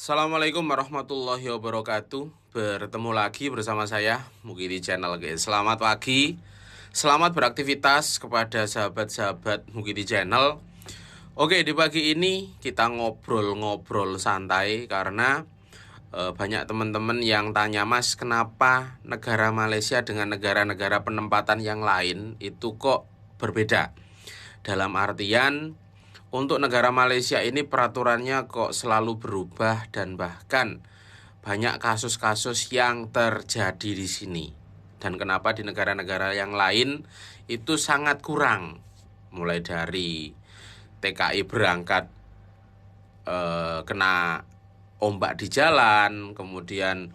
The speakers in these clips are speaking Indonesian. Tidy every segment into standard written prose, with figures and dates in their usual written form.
Assalamualaikum warahmatullahi wabarakatuh. Bertemu lagi bersama saya Mugi di channel guys. Selamat pagi. Selamat beraktivitas kepada sahabat-sahabat Mugi di channel. Oke, di pagi ini kita ngobrol-ngobrol santai karena banyak teman-teman yang tanya, Mas, kenapa negara Malaysia dengan negara-negara penempatan yang lain itu kok berbeda? Dalam artian, untuk negara Malaysia ini peraturannya kok selalu berubah dan bahkan banyak kasus-kasus yang terjadi di sini. Dan kenapa di negara-negara yang lain itu sangat kurang. Mulai dari TKI berangkat kena ombak di jalan, kemudian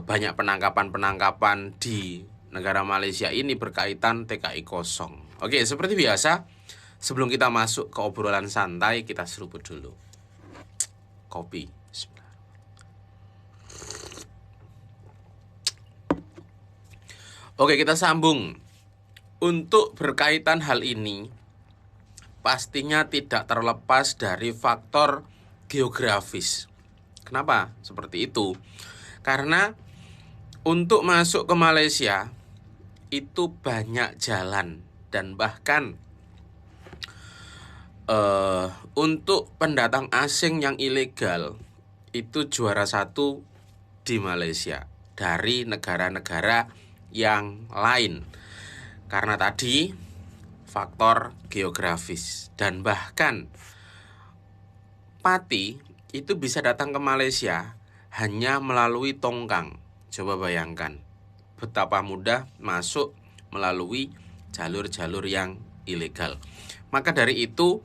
banyak penangkapan-penangkapan di negara Malaysia ini berkaitan TKI kosong. Oke, seperti biasa, sebelum kita masuk ke obrolan santai, kita seruput dulu kopi. Oke, kita sambung. Untuk berkaitan hal ini, pastinya tidak terlepas dari faktor geografis. Kenapa seperti itu? Karena untuk masuk ke Malaysia itu banyak jalan dan bahkan untuk pendatang asing yang ilegal itu juara satu di Malaysia dari negara-negara yang lain. Karena tadi faktor geografis dan bahkan Pati itu bisa datang ke Malaysia hanya melalui tongkang. Coba bayangkan betapa mudah masuk melalui jalur-jalur yang ilegal. Maka dari itu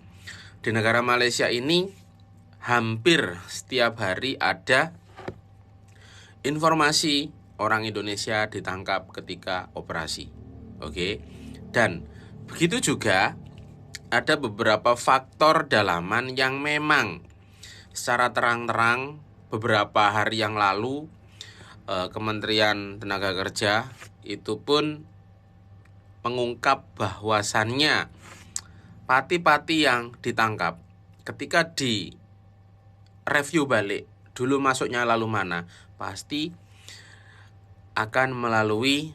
di negara Malaysia ini hampir setiap hari ada informasi orang Indonesia ditangkap ketika operasi. Oke. Dan begitu juga ada beberapa faktor dalaman yang memang secara terang-terang beberapa hari yang lalu Kementerian Tenaga Kerja itu pun mengungkap bahwasannya pati-pati yang ditangkap ketika di review balik dulu masuknya lalu mana, pasti akan melalui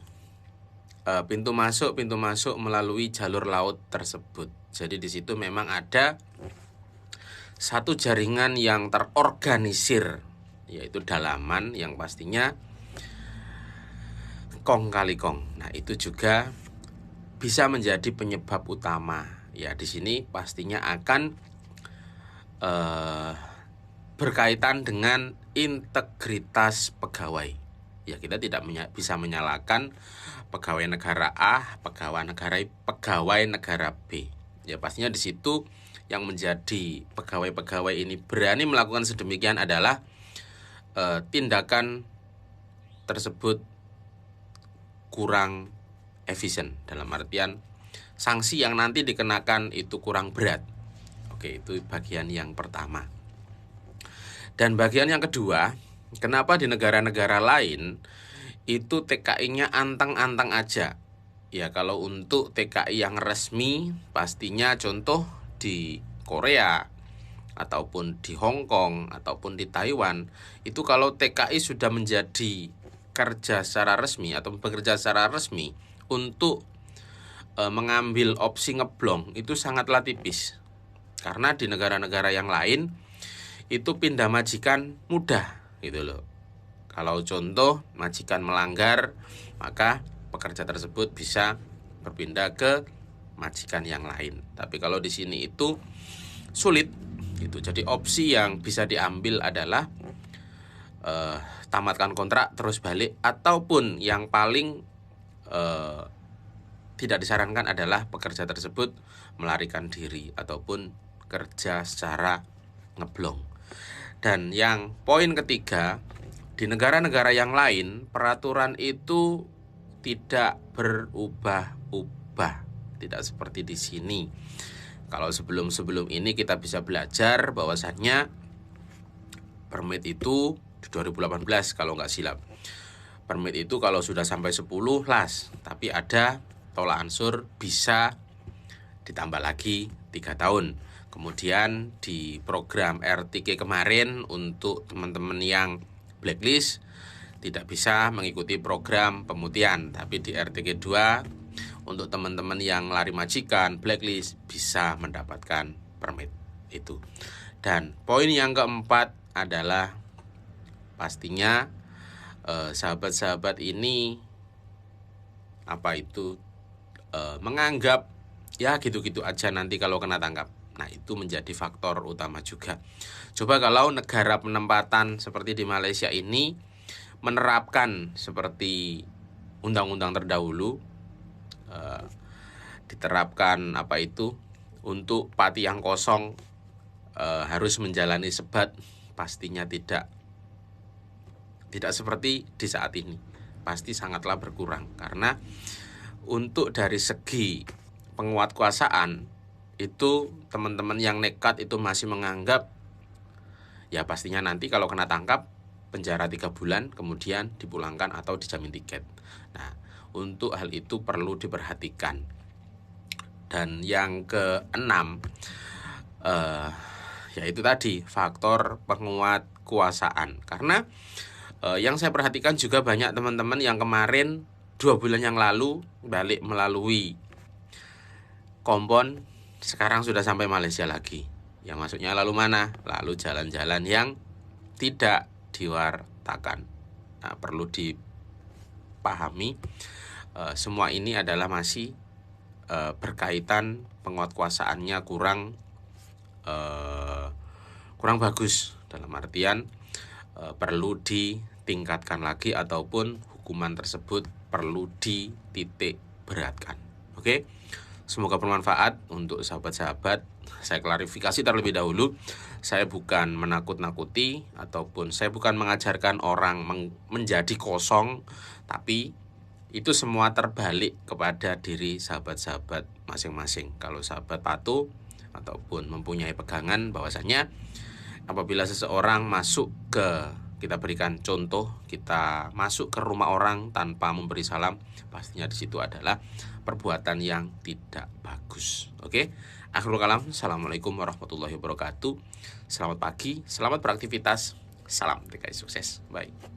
pintu masuk melalui jalur laut tersebut. Jadi di situ memang ada satu jaringan yang terorganisir, yaitu dalaman yang pastinya kong kali kong. Nah, itu juga bisa menjadi penyebab utama. Ya, di sini pastinya akan berkaitan dengan integritas pegawai. Ya, kita tidak bisa menyalahkan pegawai negara A, pegawai negara B. Ya, pastinya di situ yang menjadi pegawai-pegawai ini berani melakukan sedemikian adalah tindakan tersebut kurang efisien, dalam artian sanksi yang nanti dikenakan itu kurang berat. Oke, itu bagian yang pertama. Dan bagian yang kedua, kenapa di negara-negara lain itu TKI-nya antang-antang aja? Ya, kalau untuk TKI yang resmi pastinya contoh di Korea ataupun di Hong Kong ataupun di Taiwan, itu kalau TKI sudah menjadi kerja secara resmi atau bekerja secara resmi untuk mengambil opsi ngeblong itu sangatlah tipis. Karena di negara-negara yang lain itu pindah majikan mudah gitu loh. Kalau contoh majikan melanggar, maka pekerja tersebut bisa berpindah ke majikan yang lain. Tapi kalau di sini itu sulit gitu. Jadi opsi yang bisa diambil adalah tamatkan kontrak terus balik, ataupun yang paling tidak disarankan adalah pekerja tersebut melarikan diri ataupun kerja secara ngeblong. Dan yang poin ketiga, di negara-negara yang lain peraturan itu tidak berubah-ubah, tidak seperti di sini. Kalau sebelum-sebelum ini kita bisa belajar bahwasannya permit itu di 2018 kalau nggak silap. Permit itu kalau sudah sampai 10 las, tapi ada tolak ansur bisa ditambah lagi 3 tahun. Kemudian di program RTK kemarin untuk teman-teman yang blacklist tidak bisa mengikuti program pemutihan, tapi di RTK 2 untuk teman-teman yang lari majikan blacklist bisa mendapatkan permit itu. Dan poin yang keempat adalah pastinya sahabat-sahabat ini menganggap ya gitu-gitu aja nanti kalau kena tangkap. Nah, itu menjadi faktor utama juga. Coba kalau negara penempatan seperti di Malaysia ini menerapkan seperti undang-undang terdahulu, diterapkan untuk pati yang kosong harus menjalani sebat, pastinya tidak seperti di saat ini. Pasti sangatlah berkurang, karena untuk dari segi penguatkuasaan itu teman-teman yang nekat itu masih menganggap ya pastinya nanti kalau kena tangkap penjara 3 bulan, kemudian dipulangkan atau dijamin tiket. Nah, untuk hal itu perlu diperhatikan. Dan yang keenam yaitu tadi faktor penguat kuasaan. Karena yang saya perhatikan juga banyak teman-teman yang kemarin 2 bulan yang lalu balik melalui kompon, sekarang sudah sampai Malaysia lagi. Yang maksudnya lalu mana? Lalu jalan-jalan yang tidak diwartakan. Nah, perlu dipahami semua ini adalah masih berkaitan penguatkuasaannya kurang bagus, dalam artian perlu ditingkatkan lagi ataupun hukuman tersebut perlu dititik beratkan. Oke, semoga bermanfaat untuk sahabat-sahabat. Saya klarifikasi terlebih dahulu, saya bukan menakut-nakuti ataupun saya bukan mengajarkan orang menjadi kosong, tapi itu semua terbalik kepada diri sahabat-sahabat masing-masing. Kalau sahabat patuh ataupun mempunyai pegangan bahwasanya apabila seseorang kita berikan contoh, kita masuk ke rumah orang tanpa memberi salam, pastinya di situ adalah perbuatan yang tidak bagus. Oke, akhirul kalam. Assalamualaikum warahmatullahi wabarakatuh. Selamat pagi, selamat beraktivitas. Salam TKI sukses. Bye.